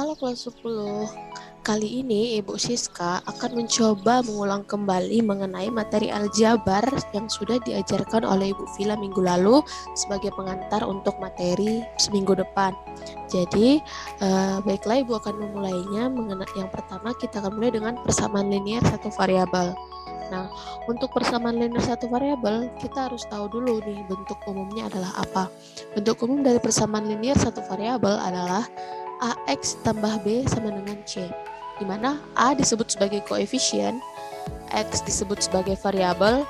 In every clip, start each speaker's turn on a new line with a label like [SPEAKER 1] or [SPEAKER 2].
[SPEAKER 1] Halo kelas 10. Kali ini Ibu Siska akan mencoba mengulang kembali mengenai materi aljabar yang sudah diajarkan oleh Ibu Vila minggu lalu sebagai pengantar untuk materi seminggu depan. Jadi, baiklah Ibu akan memulainya. Yang pertama kita akan mulai dengan persamaan linear satu variabel. Nah, untuk persamaan linear satu variabel, kita harus tahu dulu nih bentuk umumnya adalah apa. Bentuk umum dari persamaan linear satu variabel adalah AX tambah B sama dengan C, di mana A disebut sebagai koefisien, X disebut sebagai variabel,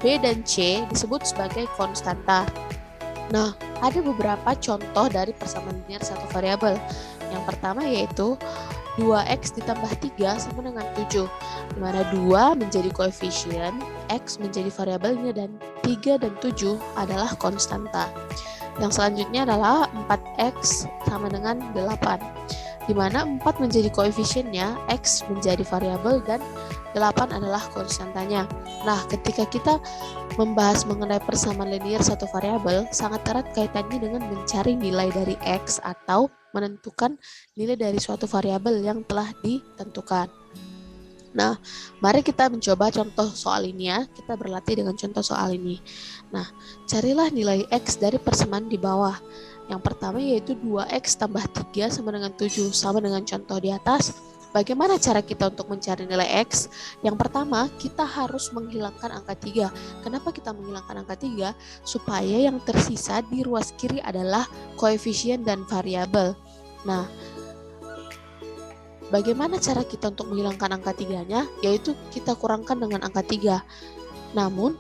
[SPEAKER 1] B dan C disebut sebagai konstanta. Nah, ada beberapa contoh dari persamaan linear satu variabel. Yang pertama yaitu 2X ditambah 3 sama dengan 7, di mana 2 menjadi koefisien, X menjadi variabelnya, dan 3 dan 7 adalah konstanta. Yang selanjutnya adalah 4X sama dengan 8, di mana 4 menjadi koefisiennya, X menjadi variabel, dan 8 adalah konstantanya. Nah, ketika kita membahas mengenai persamaan linear satu variabel, sangat erat kaitannya dengan mencari nilai dari X atau menentukan nilai dari suatu variabel yang telah ditentukan. Nah, mari kita mencoba contoh soal ini ya. Kita berlatih dengan contoh soal ini. Nah, carilah nilai X dari persamaan di bawah. Yang pertama yaitu 2X tambah 3 sama dengan 7, sama dengan contoh di atas. Bagaimana cara kita untuk mencari nilai X? Yang pertama, kita harus menghilangkan angka 3. Kenapa kita menghilangkan angka 3? Supaya yang tersisa di ruas kiri adalah koefisien dan variabel. Nah, bagaimana cara kita untuk menghilangkan angka 3-nya? Yaitu kita kurangkan dengan angka 3. Namun,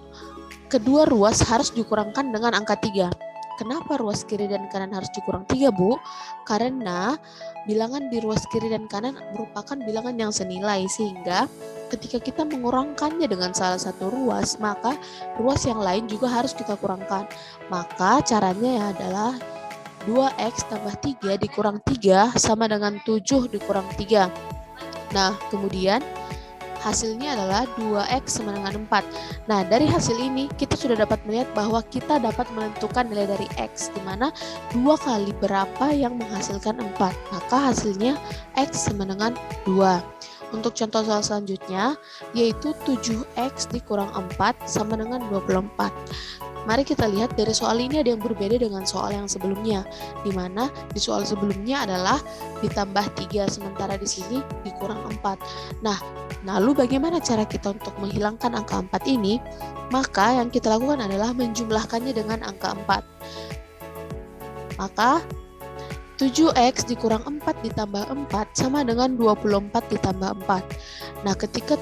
[SPEAKER 1] kedua ruas harus dikurangkan dengan angka 3. Kenapa ruas kiri dan kanan harus dikurang 3, Bu? Karena bilangan di ruas kiri dan kanan merupakan bilangan yang senilai, sehingga ketika kita mengurangkannya dengan salah satu ruas, maka ruas yang lain juga harus kita kurangkan. Maka caranya adalah 2X tambah 3 dikurang 3 sama dengan 7 dikurang 3. Nah, kemudian hasilnya adalah 2X sama dengan 4. Nah, dari hasil ini kita sudah dapat melihat bahwa kita dapat menentukan nilai dari X, di mana 2 kali berapa yang menghasilkan 4. Maka hasilnya X sama dengan 2. Untuk contoh soal selanjutnya, yaitu 7X dikurang 4 sama dengan 24. Mari kita lihat dari soal ini ada yang berbeda dengan soal yang sebelumnya, di mana di soal sebelumnya adalah ditambah 3, sementara di sini dikurang 4. Nah, lalu bagaimana cara kita untuk menghilangkan angka 4 ini? Maka yang kita lakukan adalah menjumlahkannya dengan angka 4. Maka 7X dikurang 4 ditambah 4 sama dengan 24 ditambah 4. Nah, ketika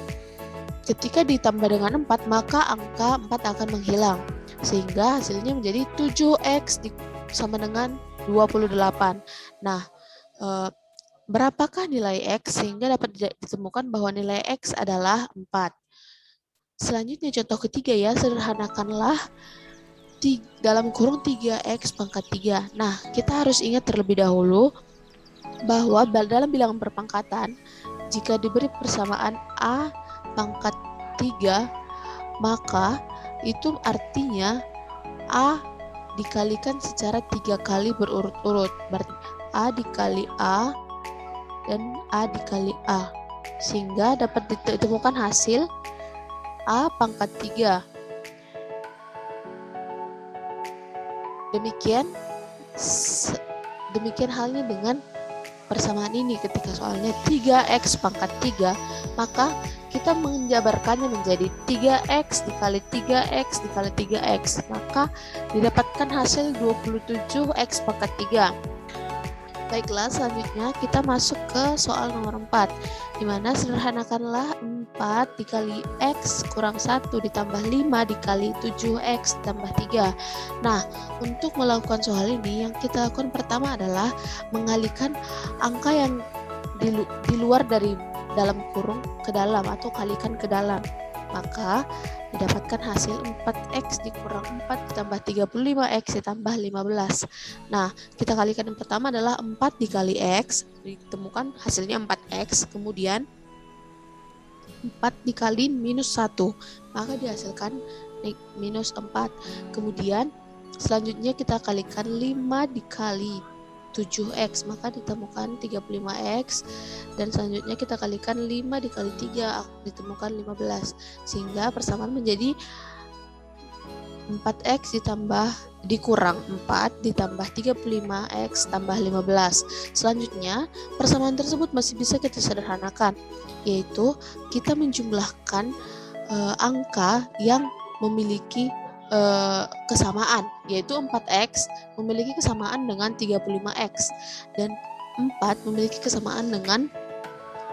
[SPEAKER 1] ditambah dengan 4, maka angka 4 akan menghilang, sehingga hasilnya menjadi 7X sama dengan 28. Nah, berapakah nilai X sehingga dapat ditemukan bahwa nilai X adalah 4. Selanjutnya contoh ketiga ya, sederhanakanlah dalam kurung 3X pangkat 3. Nah, kita harus ingat terlebih dahulu bahwa dalam bilangan perpangkatan, jika diberi persamaan A pangkat 3, maka itu artinya A dikalikan secara 3 kali berurut-urut. Berarti A dikali A dan A dikali A, sehingga dapat ditemukan hasil A pangkat 3. Demikian halnya dengan persamaan ini. Ketika soalnya 3X pangkat 3, maka kita menjabarkannya menjadi 3X dikali 3X dikali 3X, maka didapatkan hasil 27X pangkat 3. Baiklah, selanjutnya kita masuk ke soal nomor 4, di mana sederhanakanlah 4 dikali X kurang 1 ditambah 5 dikali 7X tambah 3. Nah, untuk melakukan soal ini, yang kita lakukan pertama adalah mengalihkan angka yang di luar dari dalam kurung ke dalam atau kalikan ke dalam. Maka didapatkan hasil 4X dikurang 4 ditambah 35X ditambah 15. Nah, kita kalikan yang pertama adalah 4 dikali X, ditemukan hasilnya 4X, kemudian 4 dikali minus 1, maka dihasilkan minus 4. Kemudian selanjutnya kita kalikan 5 dikali 7x, maka ditemukan 35x, dan selanjutnya kita kalikan 5 dikali 3 ditemukan 15, sehingga persamaan menjadi 4x dikurang 4 ditambah 35x tambah 15. Selanjutnya persamaan tersebut masih bisa kita sederhanakan, yaitu kita menjumlahkan angka yang memiliki kesamaan, yaitu 4x memiliki kesamaan dengan 35x dan 4 memiliki kesamaan dengan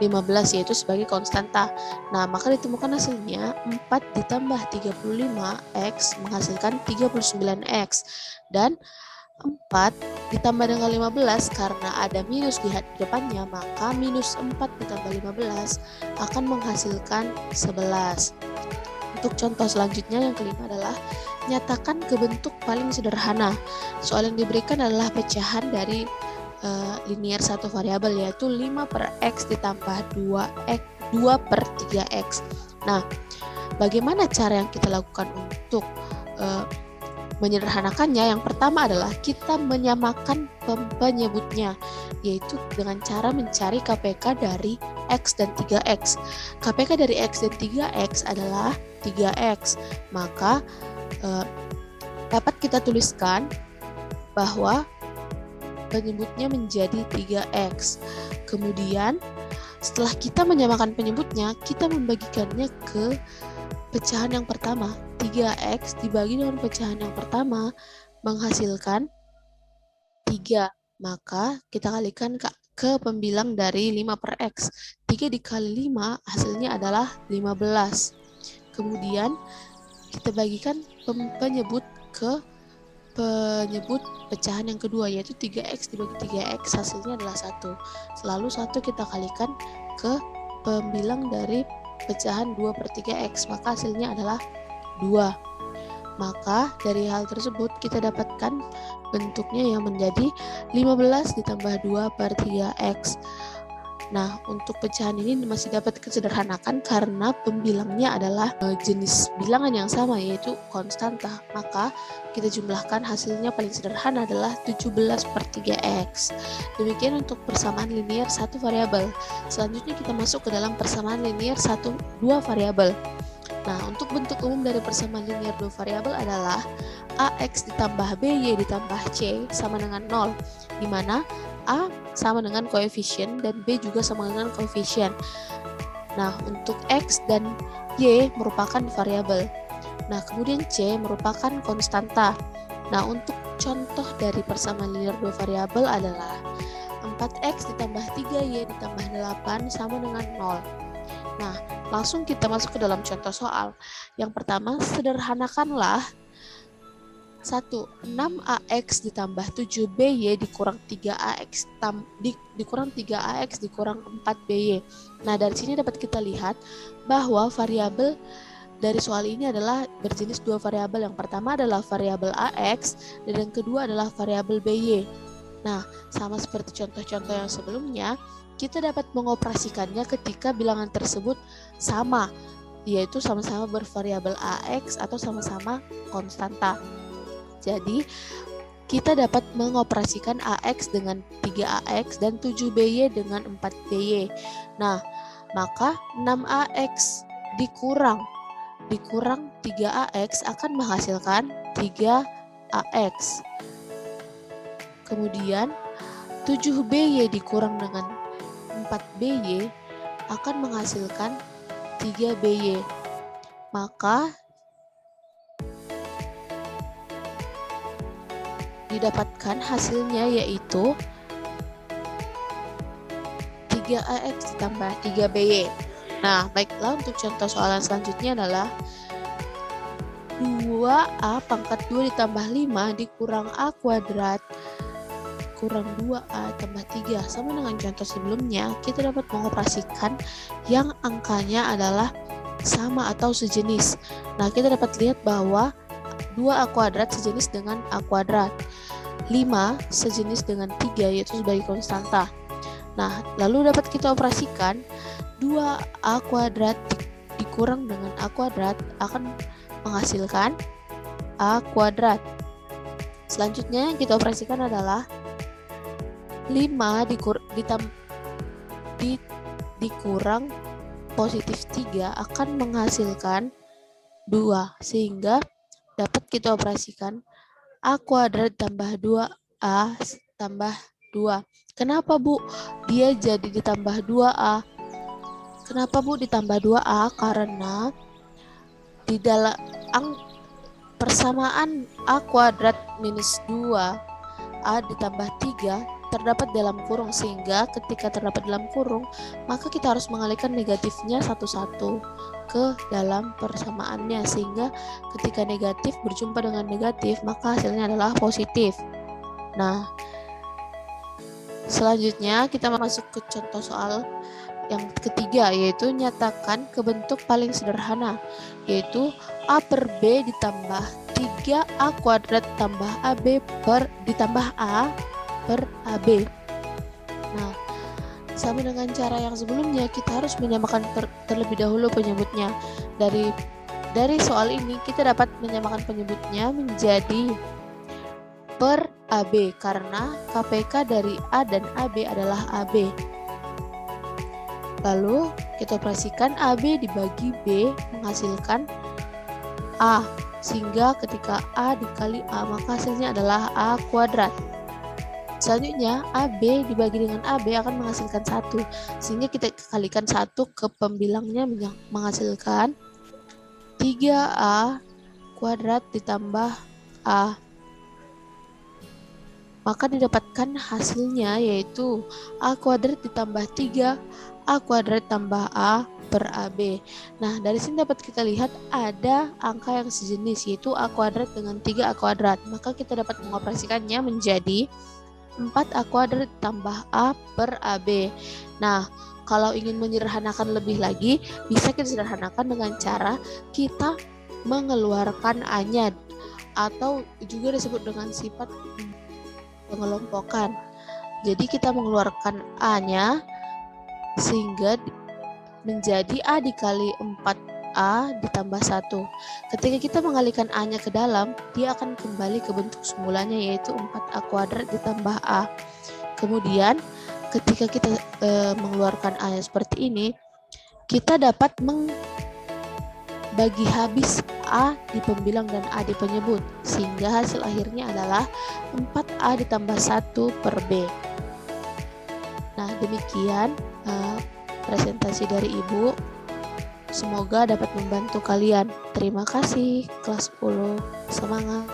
[SPEAKER 1] 15, yaitu sebagai konstanta. Nah, maka ditemukan hasilnya 4 ditambah 35x menghasilkan 39x, dan 4 ditambah dengan 15 karena ada minus di depannya, maka minus 4 ditambah 15 akan menghasilkan 11. Untuk contoh selanjutnya yang kelima adalah nyatakan ke bentuk paling sederhana. Soal yang diberikan adalah pecahan dari linear satu variabel, yaitu 5 per x ditambah 2 per 3x. Nah, bagaimana cara yang kita lakukan untuk menyederhanakannya? Yang pertama adalah kita menyamakan penyebutnya, yaitu dengan cara mencari KPK dari x dan 3x. KPK dari x dan 3x adalah 3x, maka dapat kita tuliskan bahwa penyebutnya menjadi 3x. Kemudian setelah kita menyamakan penyebutnya, kita membagikannya ke pecahan yang pertama. 3x dibagi dengan pecahan yang pertama menghasilkan 3, maka kita kalikan ke pembilang dari 5 per x. 3 dikali 5 hasilnya adalah 15. Kemudian kita bagikan penyebut ke penyebut pecahan yang kedua, yaitu 3x dibagi 3x hasilnya adalah 1. Selalu 1 kita kalikan ke pembilang dari pecahan 2 per 3x, maka hasilnya adalah 2. Maka dari hal tersebut kita dapatkan bentuknya yang menjadi 15 ditambah 2 per 3x. Nah, untuk pecahan ini masih dapat disederhanakan karena pembilangnya adalah jenis bilangan yang sama, yaitu konstanta. Maka kita jumlahkan, hasilnya paling sederhana adalah 17 per 3x. Demikian untuk persamaan linear satu variabel. Selanjutnya kita masuk ke dalam persamaan linear dua variabel. Nah, untuk bentuk umum dari persamaan linear dua variabel adalah ax ditambah by ditambah c sama dengan 0, di mana a sama dengan koefisien dan b juga sama dengan koefisien. Nah, untuk x dan y merupakan variabel. Nah, kemudian c merupakan konstanta. Nah, untuk contoh dari persamaan linear dua variabel adalah 4x ditambah 3y ditambah 8 sama dengan 0. Nah, langsung kita masuk ke dalam contoh soal. Yang pertama, sederhanakanlah 6ax ditambah 7by dikurang 3ax dikurang 3ax dikurang 4by. Nah, dari sini dapat kita lihat bahwa variabel dari soal ini adalah berjenis dua variabel. Yang pertama adalah variabel ax dan yang kedua adalah variabel by. Nah, sama seperti contoh-contoh yang sebelumnya, kita dapat mengoperasikannya ketika bilangan tersebut sama, yaitu sama-sama bervariabel ax atau sama-sama konstanta. Jadi, kita dapat mengoperasikan ax dengan 3ax dan 7by dengan 4by. Nah, maka 6ax dikurang 3ax akan menghasilkan 3ax. Kemudian 7by dikurang dengan 4by akan menghasilkan 3by. Maka didapatkan hasilnya yaitu 3ax ditambah 3by. Nah, baiklah, untuk contoh soalan selanjutnya adalah 2a pangkat 2 ditambah 5 dikurang a kuadrat kurang 2a tambah 3 sama dengan contoh sebelumnya. Kita dapat mengoperasikan yang angkanya adalah sama atau sejenis. Nah, kita dapat lihat bahwa 2a kuadrat sejenis dengan a kuadrat, 5 sejenis dengan 3 yaitu sebagai konstanta. Nah, lalu dapat kita operasikan 2a kuadrat dikurang dengan a kuadrat akan menghasilkan a kuadrat. Selanjutnya yang kita operasikan adalah 5 dikurang positif 3 akan menghasilkan 2, sehingga dapat kita operasikan A kuadrat tambah 2A tambah 2. Kenapa Bu? Dia jadi ditambah 2A. Kenapa Bu ditambah 2A? Karena di dalam persamaan A kuadrat minus 2A ditambah 3 terdapat dalam kurung, sehingga ketika terdapat dalam kurung maka kita harus mengalihkan negatifnya satu-satu ke dalam persamaannya, sehingga ketika negatif berjumpa dengan negatif maka hasilnya adalah positif. Nah, selanjutnya kita masuk ke contoh soal yang ketiga, yaitu nyatakan ke bentuk paling sederhana, yaitu A per B ditambah 3A kuadrat tambah AB ditambah A per AB. Nah, sama dengan cara yang sebelumnya, kita harus menyamakan terlebih dahulu penyebutnya. Dari soal ini kita dapat menyamakan penyebutnya menjadi per AB karena KPK dari A dan AB adalah AB. Lalu kita operasikan AB dibagi B menghasilkan A, sehingga ketika A dikali A maka hasilnya adalah A kuadrat. Selanjutnya AB dibagi dengan AB akan menghasilkan 1, sehingga kita kalikan 1 ke pembilangnya menghasilkan 3A kuadrat ditambah A. Maka didapatkan hasilnya yaitu A kuadrat ditambah 3A kuadrat tambah A per AB. Nah, dari sini dapat kita lihat ada angka yang sejenis, yaitu A kuadrat dengan 3A kuadrat. Maka kita dapat mengoperasikannya menjadi 4A kuadrat tambah A per AB. Nah, kalau ingin menyederhanakan lebih lagi, bisa kita sederhanakan dengan cara kita mengeluarkan A-nya, atau juga disebut dengan sifat pengelompokan. Jadi kita mengeluarkan A-nya sehingga menjadi A dikali 4A ditambah 1. Ketika kita mengalihkan A-nya ke dalam, dia akan kembali ke bentuk semulanya, yaitu 4A kuadrat ditambah A. Kemudian ketika kita mengeluarkan A-nya seperti ini, kita dapat bagi habis A di pembilang dan A di penyebut, sehingga hasil akhirnya adalah 4A ditambah 1 per B. Nah, demikian presentasi dari Ibu. Semoga dapat membantu kalian. Terima kasih, kelas 10. Semangat!